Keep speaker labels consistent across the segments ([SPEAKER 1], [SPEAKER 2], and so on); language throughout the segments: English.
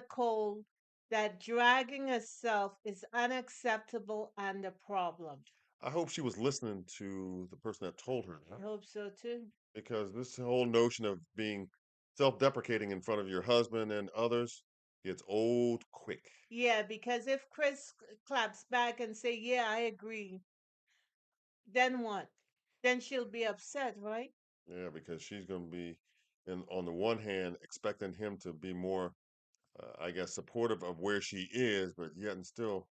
[SPEAKER 1] Nicole that dragging herself is unacceptable and a problem.
[SPEAKER 2] I hope she was listening to the person that told her
[SPEAKER 1] I
[SPEAKER 2] that,
[SPEAKER 1] hope so too.
[SPEAKER 2] because this whole notion of being self-deprecating in front of your husband and others gets old quick.
[SPEAKER 1] Yeah, because if Chris claps back and say, "Yeah, I agree," then what? Then she'll be upset, right?
[SPEAKER 2] Yeah, because she's going to be, and on the one hand, expecting him to be more, I guess, supportive of where she is, but yet and still,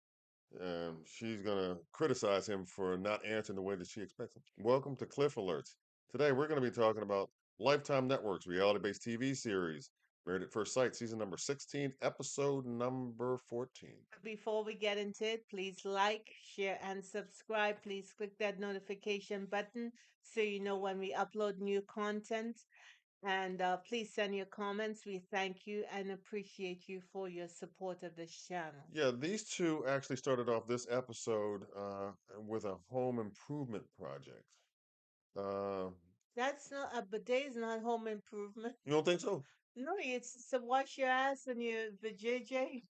[SPEAKER 2] she's going to criticize him for not answering the way that she expects him. Welcome to Cliff Alerts. Today, we're going to be talking about Lifetime Network's reality-based TV series, Married at First Sight, season number 16, episode number 14.
[SPEAKER 1] Before we get into it, please like, share, and subscribe. Please click that notification button so you know when we upload new content. And please send your comments. We thank you and appreciate you for your support of this channel.
[SPEAKER 2] Yeah, these two actually started off this episode with a home improvement project. Uh,
[SPEAKER 1] That's not a bidet is not home improvement.
[SPEAKER 2] you don't think so?
[SPEAKER 1] No, it's to wash your ass and your vajayjay.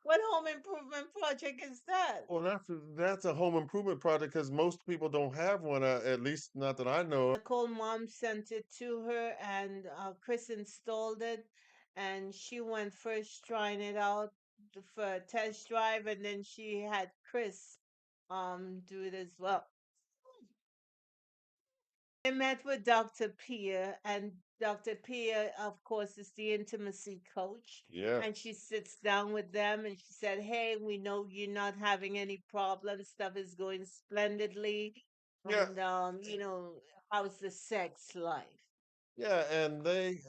[SPEAKER 1] What home improvement project is that?
[SPEAKER 2] Well, that's a home improvement project because most people don't have one, at least not that I know of.
[SPEAKER 1] Nicole mom sent it to her, and Chris installed it, and she went first trying it out for a test drive, and then she had Chris do it as well. They met with Dr. Pia, and Dr. Pia, of course, is the intimacy coach.
[SPEAKER 2] Yeah,
[SPEAKER 1] And she sits down with them and she said, "Hey, we know you're not having any problems. Stuff is going splendidly.
[SPEAKER 2] yeah,
[SPEAKER 1] And, how's the sex life?"
[SPEAKER 2] yeah. And they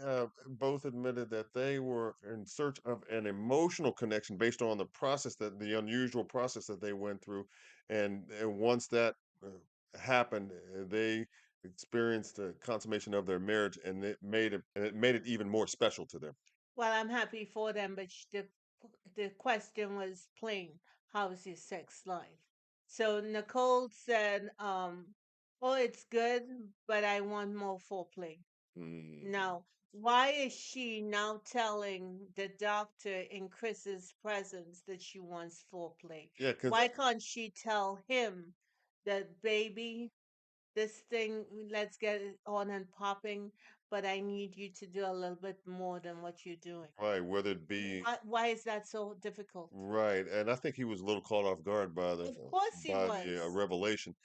[SPEAKER 2] both admitted that they were in search of an emotional connection based on the unusual process that they went through. And once that happened, they experienced the consummation of their marriage, and it made it even more special to them.
[SPEAKER 1] Well, I'm happy for them, but the question was plain. How's your sex life? So Nicole said, "Oh, it's good, but I want more foreplay."
[SPEAKER 2] Mm.
[SPEAKER 1] Now, why is she now telling the doctor in Chris's presence that she wants foreplay?
[SPEAKER 2] Yeah, because
[SPEAKER 1] Why can't she tell him that, "Baby, this thing, let's get it on and popping, but I need you to do a little bit more than what you're doing"?
[SPEAKER 2] right, whether it be
[SPEAKER 1] Why is that so difficult?
[SPEAKER 2] right, and I think he was a little caught off guard
[SPEAKER 1] Of course he
[SPEAKER 2] by the
[SPEAKER 1] was.
[SPEAKER 2] revelation.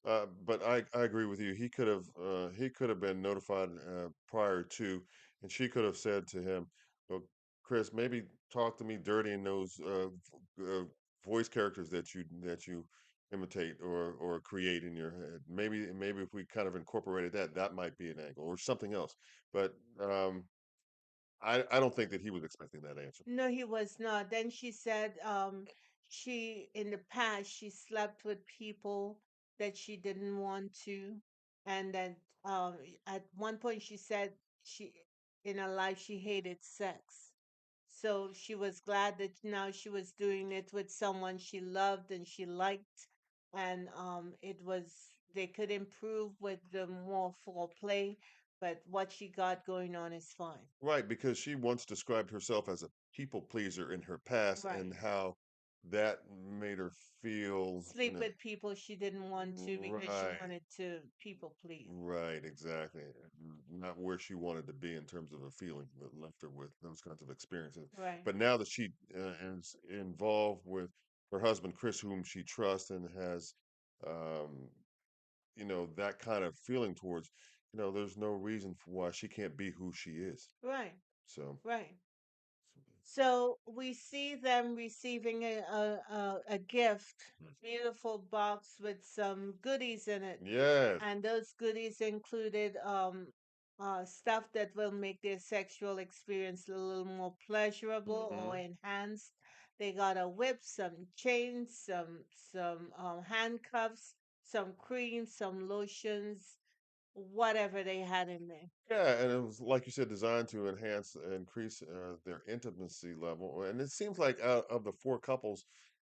[SPEAKER 2] But I agree with you. He could have been notified prior to, and she could have said to him, "Well, Chris, maybe talk to me dirty in those voice characters that you imitate or create in your head. Maybe if we kind of incorporated that, that might be an angle or something else." But I don't think that he was expecting that answer.
[SPEAKER 1] No, he was not. Then she said, in the past, she slept with people that she didn't want to. And that at one point she said in her life, she hated sex. So she was glad that now she was doing it with someone she loved and she liked. And they could improve with the more foreplay, but what she got going on is fine.
[SPEAKER 2] Right, because she once described herself as a people pleaser in her past, and
[SPEAKER 1] Right.
[SPEAKER 2] how that made her feel,
[SPEAKER 1] Sleep with people she didn't want to because she
[SPEAKER 2] right,
[SPEAKER 1] wanted to people please.
[SPEAKER 2] right, exactly. Not where she wanted to be in terms of a feeling that left her with those kinds of experiences.
[SPEAKER 1] Right.
[SPEAKER 2] But now that she is involved with her husband, Chris, whom she trusts and has, um, that kind of feeling towards, there's no reason for why she can't be who she is.
[SPEAKER 1] Right.
[SPEAKER 2] So,
[SPEAKER 1] Right. So we see them receiving a gift, beautiful box with some goodies in it.
[SPEAKER 2] yes.
[SPEAKER 1] And those goodies included stuff that will make their sexual experience a little more pleasurable or
[SPEAKER 2] Mhm.
[SPEAKER 1] enhanced. They got a whip, some chains, some handcuffs, some creams, some lotions, whatever they had in there.
[SPEAKER 2] Yeah, and it was like you said, designed to increase their intimacy level. And it seems like out of the four couples,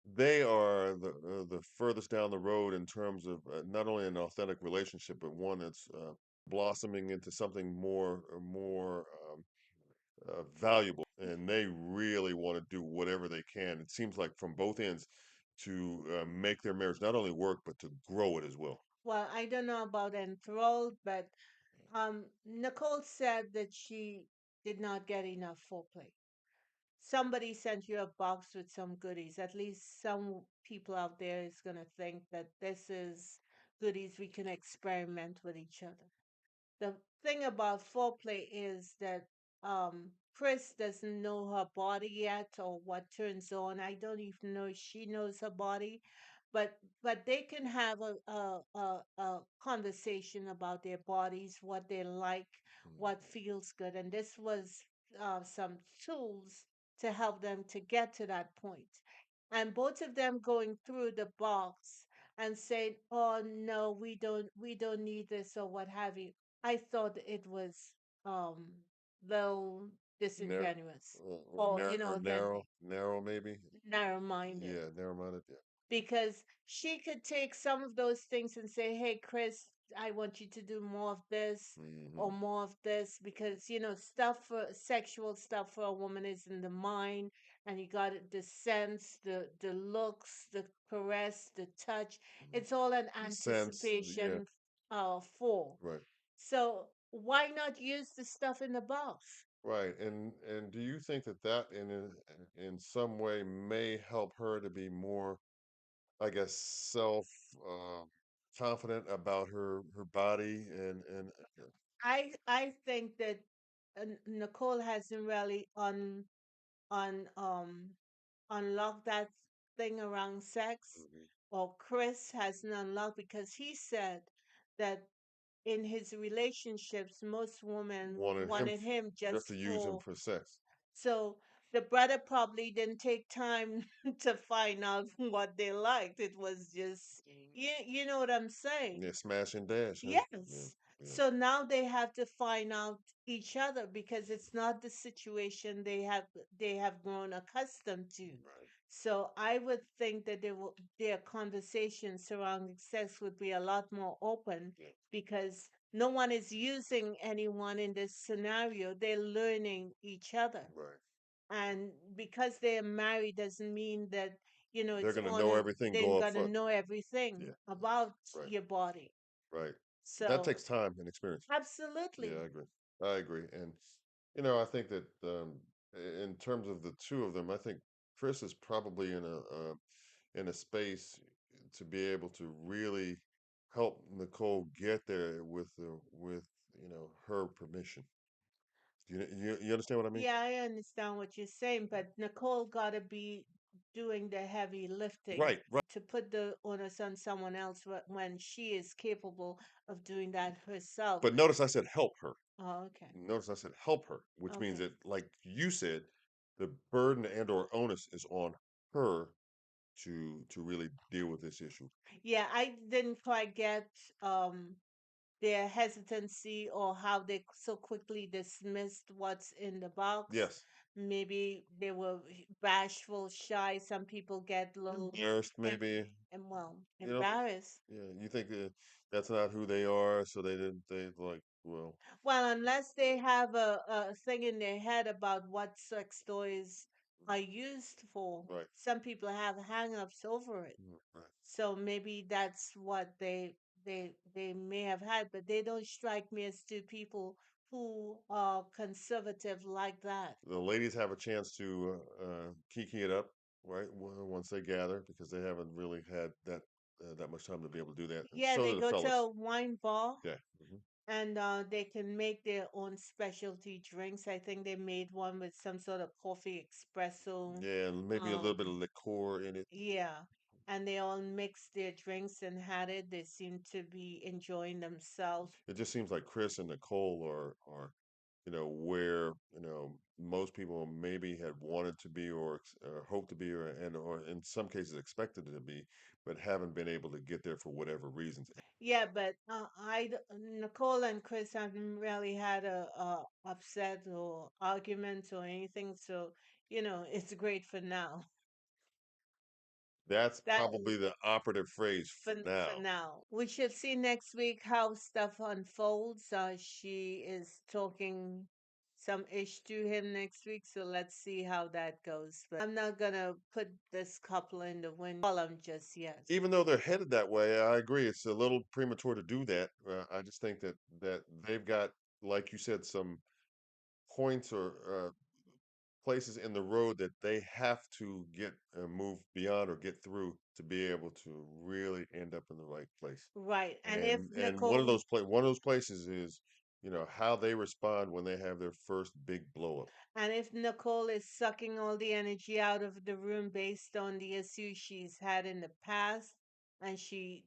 [SPEAKER 2] they are the furthest down the road in terms of not only an authentic relationship, but one that's blossoming into something more valuable, and they really want to do whatever they can. It seems like from both ends to make their marriage not only work but to grow it as well.
[SPEAKER 1] Well, I don't know about enthralled, but Nicole said that she did not get enough foreplay. Somebody sent you a box with some goodies. At least some people out there is going to think that this is goodies we can experiment with each other. The thing about foreplay is that Chris doesn't know her body yet or what turns on. I don't even know if she knows her body, but they can have a conversation about their bodies, what they like, what
[SPEAKER 2] Mhm.
[SPEAKER 1] feels good, and this was some tools to help them to get to that point. And both of them going through the box and saying, "Oh no, we don't need this," or what have you. I thought it was little
[SPEAKER 2] Nar-
[SPEAKER 1] disingenuous, or
[SPEAKER 2] or
[SPEAKER 1] then
[SPEAKER 2] narrow maybe.
[SPEAKER 1] narrow-minded,
[SPEAKER 2] Yeah, narrow-minded. Yeah.
[SPEAKER 1] because she could take some of those things and say, "Hey, Chris, I want you to do more of this or
[SPEAKER 2] Hmm.
[SPEAKER 1] more of this," because stuff for sexual stuff for a woman is in the mind, and you got the sense, the looks, the caress, the touch. It's all an
[SPEAKER 2] The sense, yeah,
[SPEAKER 1] anticipation for.
[SPEAKER 2] right,
[SPEAKER 1] So why not use the stuff in the box?
[SPEAKER 2] right. And do you think that in some way may help her to be more, I guess, self uh, confident about her body and
[SPEAKER 1] I think that Nicole hasn't really on unlocked that thing around sex,
[SPEAKER 2] Mhm.
[SPEAKER 1] or Chris hasn't unlocked, because he said that in his relationships most women
[SPEAKER 2] wanted him
[SPEAKER 1] wanted him
[SPEAKER 2] just
[SPEAKER 1] just
[SPEAKER 2] to use him
[SPEAKER 1] for.
[SPEAKER 2] for sex.
[SPEAKER 1] So the brother probably didn't take time to find out what they liked. It was just, you know what I'm saying?
[SPEAKER 2] Yeah, smash and dash, huh? Yeah,
[SPEAKER 1] Yes.
[SPEAKER 2] yeah.
[SPEAKER 1] So now they have to find out each other, because it's not the situation they have grown accustomed to.
[SPEAKER 2] Right.
[SPEAKER 1] So I would think that their conversations surrounding sex would be a lot more open,
[SPEAKER 2] Yeah.
[SPEAKER 1] because no one is using anyone in this scenario. They're learning each other.
[SPEAKER 2] Right.
[SPEAKER 1] And because they're married doesn't mean that,
[SPEAKER 2] They're
[SPEAKER 1] it's
[SPEAKER 2] gonna
[SPEAKER 1] on
[SPEAKER 2] know
[SPEAKER 1] and
[SPEAKER 2] everything
[SPEAKER 1] they're
[SPEAKER 2] go up
[SPEAKER 1] gonna
[SPEAKER 2] front.
[SPEAKER 1] know everything
[SPEAKER 2] Yeah, yeah.
[SPEAKER 1] about
[SPEAKER 2] Right.
[SPEAKER 1] your body.
[SPEAKER 2] Right. That
[SPEAKER 1] So
[SPEAKER 2] takes time and experience. Yeah, I
[SPEAKER 1] absolutely.
[SPEAKER 2] agree. I agree. And I think that in terms of the two of them, I think Chris is probably in a space to be able to really help Nicole get there with her permission. You understand what I mean?
[SPEAKER 1] Yeah, I understand what you're saying, but Nicole got to be doing the heavy lifting
[SPEAKER 2] Right, right.
[SPEAKER 1] to put the onus on someone else when she is capable of doing that herself.
[SPEAKER 2] But notice I said help her.
[SPEAKER 1] Oh, okay.
[SPEAKER 2] Notice I said help her, which means
[SPEAKER 1] Okay.
[SPEAKER 2] that, like you said, the burden and or onus is on her to really deal with this issue.
[SPEAKER 1] Yeah, I didn't quite get their hesitancy, or how they so quickly dismissed what's in the box.
[SPEAKER 2] Yes.
[SPEAKER 1] Maybe they were bashful, shy. Some people get a little
[SPEAKER 2] Embarrassed, maybe.
[SPEAKER 1] and well,
[SPEAKER 2] You know,
[SPEAKER 1] embarrassed.
[SPEAKER 2] yeah. You think that that's not who they are, so they didn't. They like, well,
[SPEAKER 1] Well, unless they have a thing in their head about what sex toys are used for.
[SPEAKER 2] right,
[SPEAKER 1] Some people have hang-ups over it.
[SPEAKER 2] right.
[SPEAKER 1] So maybe that's what they may have had, but they don't strike me as two people who are conservative like that.
[SPEAKER 2] The ladies have a chance to kiki it up, right? Once they gather, because they haven't really had that much time to be able to do that, and
[SPEAKER 1] Yeah,
[SPEAKER 2] so
[SPEAKER 1] they
[SPEAKER 2] do the
[SPEAKER 1] go to
[SPEAKER 2] fellas.
[SPEAKER 1] a wine bar,
[SPEAKER 2] Yeah. Hmm.
[SPEAKER 1] and they can make their own specialty drinks. I think they made one with some sort of coffee espresso.
[SPEAKER 2] Yeah, and maybe a little bit of liqueur in it.
[SPEAKER 1] Yeah, and they all mixed their drinks and had it. They seem to be enjoying themselves.
[SPEAKER 2] It just seems like Chris and Nicole are where most people maybe had wanted to be or hoped to be or in some cases expected to be, but haven't been able to get there for whatever reasons.
[SPEAKER 1] Yeah, but Nicole and Chris haven't really had a upset or argument or anything, so it's great for now.
[SPEAKER 2] That's
[SPEAKER 1] That
[SPEAKER 2] probably the operative phrase for
[SPEAKER 1] for
[SPEAKER 2] now.
[SPEAKER 1] now. We should see next week how stuff unfolds. She is talking some ish to him next week, so let's see how that goes. But I'm not gonna put this couple in the wind column just yet.
[SPEAKER 2] Even though they're headed that way, I agree it's a little premature to do that. I just think that they've got, like you said, some points or places in the road that they have to get move beyond or get through to be able to really end up in the right place.
[SPEAKER 1] Right. And if
[SPEAKER 2] And
[SPEAKER 1] Nicole
[SPEAKER 2] one of those places is, how they respond when they have their first big blow up.
[SPEAKER 1] And if Nicole is sucking all the energy out of the room based on the issues she's had in the past, and she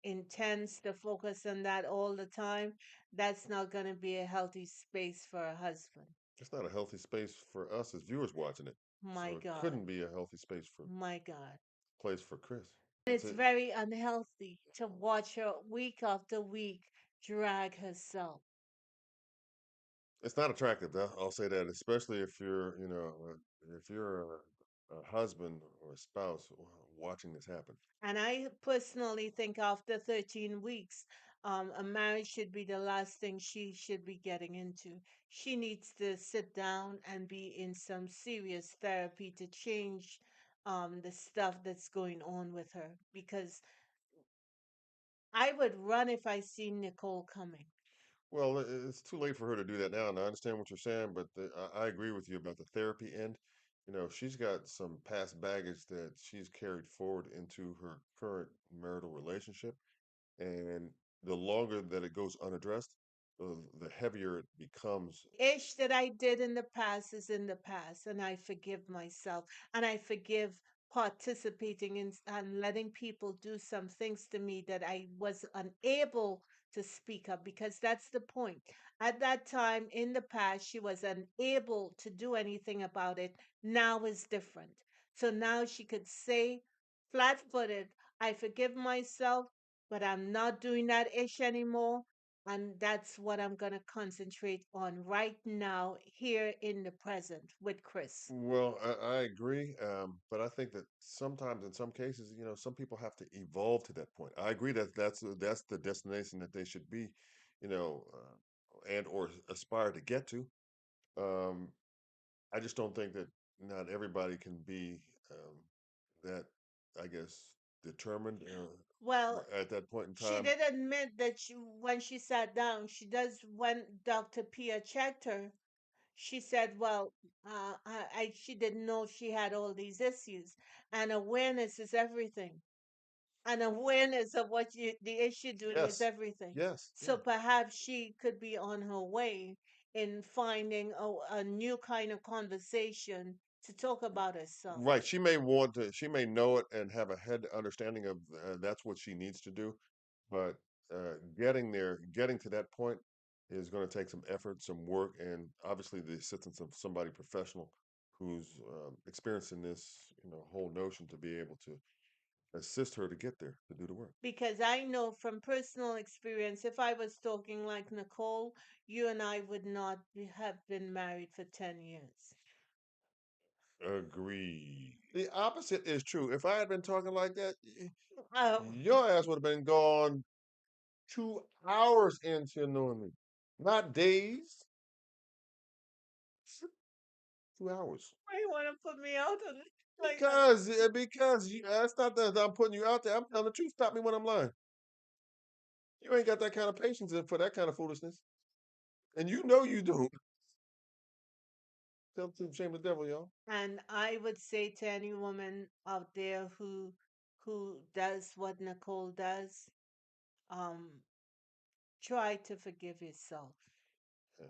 [SPEAKER 1] intends to focus on that all the time, that's not going to be a healthy space for a husband.
[SPEAKER 2] It's not a healthy space for us as viewers watching it.
[SPEAKER 1] My
[SPEAKER 2] So it
[SPEAKER 1] God.
[SPEAKER 2] couldn't be a healthy space for
[SPEAKER 1] My God.
[SPEAKER 2] place for Chris. It's
[SPEAKER 1] It's
[SPEAKER 2] a,
[SPEAKER 1] very unhealthy to watch her week after week drag herself.
[SPEAKER 2] it's not attractive. I'll say that, especially if you're a husband or a spouse watching this happen.
[SPEAKER 1] And I personally think after 13 weeks, a marriage should be the last thing she should be getting into. She needs to sit down and be in some serious therapy to change the stuff that's going on with her. Because I would run if I see Nicole coming.
[SPEAKER 2] Well, it's too late for her to do that now, and I understand what you're saying, but I agree with you about the therapy end. She's got some past baggage that she's carried forward into her current marital relationship, and the longer that it goes unaddressed, the heavier it becomes.
[SPEAKER 1] Ish that I did in the past is in the past, and I forgive myself, and I forgive participating in and letting people do some things to me that I was unable to speak up, because that's the point. At that time in the past, she was unable to do anything about it. Now is different. So now she could say, flat footed, I forgive myself, but I'm not doing that ish anymore, and that's what I'm going to concentrate on right now, here in the present with Chris.
[SPEAKER 2] Well, I agree, but I think that sometimes, in some cases, some people have to evolve to that point. I agree that that's the destination that they should be, and or aspire to get to. Um, I just don't think that not everybody can be that, I guess, determined
[SPEAKER 1] Well,
[SPEAKER 2] at that point in
[SPEAKER 1] she
[SPEAKER 2] time.
[SPEAKER 1] did admit that when she sat down, she does, when Dr. Pia checked her, she said, well, she didn't know she had all these issues. And awareness is everything. And awareness of the issue doing is
[SPEAKER 2] Yes,
[SPEAKER 1] everything.
[SPEAKER 2] yes,
[SPEAKER 1] So
[SPEAKER 2] yeah.
[SPEAKER 1] perhaps she could be on her way in finding a new kind of conversation to talk about herself.
[SPEAKER 2] Right. She may want to, she may know it and have a head understanding of that's what she needs to do. But getting there, getting to that point is going to take some effort, some work, and obviously the assistance of somebody professional who's experiencing this, whole notion to be able to assist her to get there, to do the work.
[SPEAKER 1] Because I know from personal experience, if I was talking like Nicole, you and I would not have been married for 10 years.
[SPEAKER 2] Agreed. The opposite is true. If I had been talking like that,
[SPEAKER 1] Oh,
[SPEAKER 2] your ass would have been gone 2 hours into knowing me, not days. 2 hours.
[SPEAKER 1] why you want to put me out on it like that?
[SPEAKER 2] Because it's not that I'm putting you out there. I'm telling the truth. Stop me when I'm lying. You ain't got that kind of patience for that kind of foolishness, and you know you don't. Tell the truth, shame the devil, y'all.
[SPEAKER 1] And I would say to any woman out there who does what Nicole does, um, try to forgive yourself.
[SPEAKER 2] Yeah.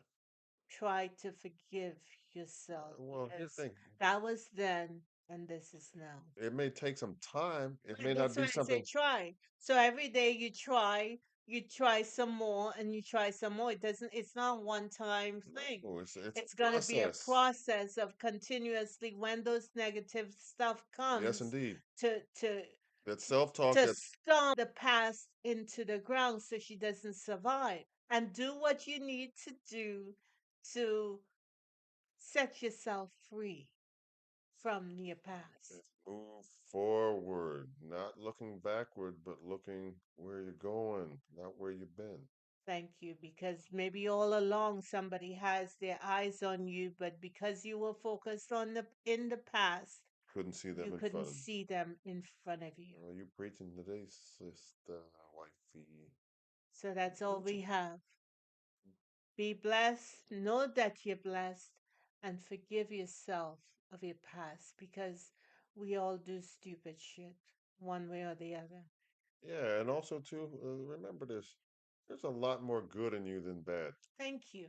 [SPEAKER 1] Try to forgive yourself,
[SPEAKER 2] Well, here's the
[SPEAKER 1] because
[SPEAKER 2] thing.
[SPEAKER 1] that was then and this is now.
[SPEAKER 2] It may take some time. It may
[SPEAKER 1] Right,
[SPEAKER 2] not
[SPEAKER 1] that's
[SPEAKER 2] be
[SPEAKER 1] why I say
[SPEAKER 2] something.
[SPEAKER 1] try. So every day you try some more and you try some more. It's not a one time thing.
[SPEAKER 2] No, it's a
[SPEAKER 1] It's going to be a
[SPEAKER 2] process.
[SPEAKER 1] process of continuously, when those negative stuff
[SPEAKER 2] Yes,
[SPEAKER 1] comes,
[SPEAKER 2] indeed.
[SPEAKER 1] to to
[SPEAKER 2] That self-talk.
[SPEAKER 1] to
[SPEAKER 2] That
[SPEAKER 1] stomp the past into the ground so she doesn't survive, and do what you need to do to set yourself free from your past.
[SPEAKER 2] move forward, not looking backward, but looking where you're going, not where you've been.
[SPEAKER 1] Thank you, because maybe all along somebody has their eyes on you, but because you were focused on the in the past,
[SPEAKER 2] Couldn't see
[SPEAKER 1] you
[SPEAKER 2] them in
[SPEAKER 1] couldn't
[SPEAKER 2] front of me.
[SPEAKER 1] see them in front of you.
[SPEAKER 2] Oh, you preaching today, sister, wifey.
[SPEAKER 1] So
[SPEAKER 2] You
[SPEAKER 1] that's all we
[SPEAKER 2] preaching.
[SPEAKER 1] have. Be blessed, know that you're blessed, and forgive yourself of your past because we all do stupid shit one way or the other.
[SPEAKER 2] Yeah, and also too, remember this. There's a lot more good in you than bad.
[SPEAKER 1] Thank you.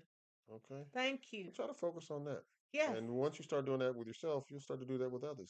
[SPEAKER 2] Okay,
[SPEAKER 1] Thank
[SPEAKER 2] so
[SPEAKER 1] you.
[SPEAKER 2] try to focus on that.
[SPEAKER 1] Yes.
[SPEAKER 2] And once you start doing that with yourself, you'll start to do that with others.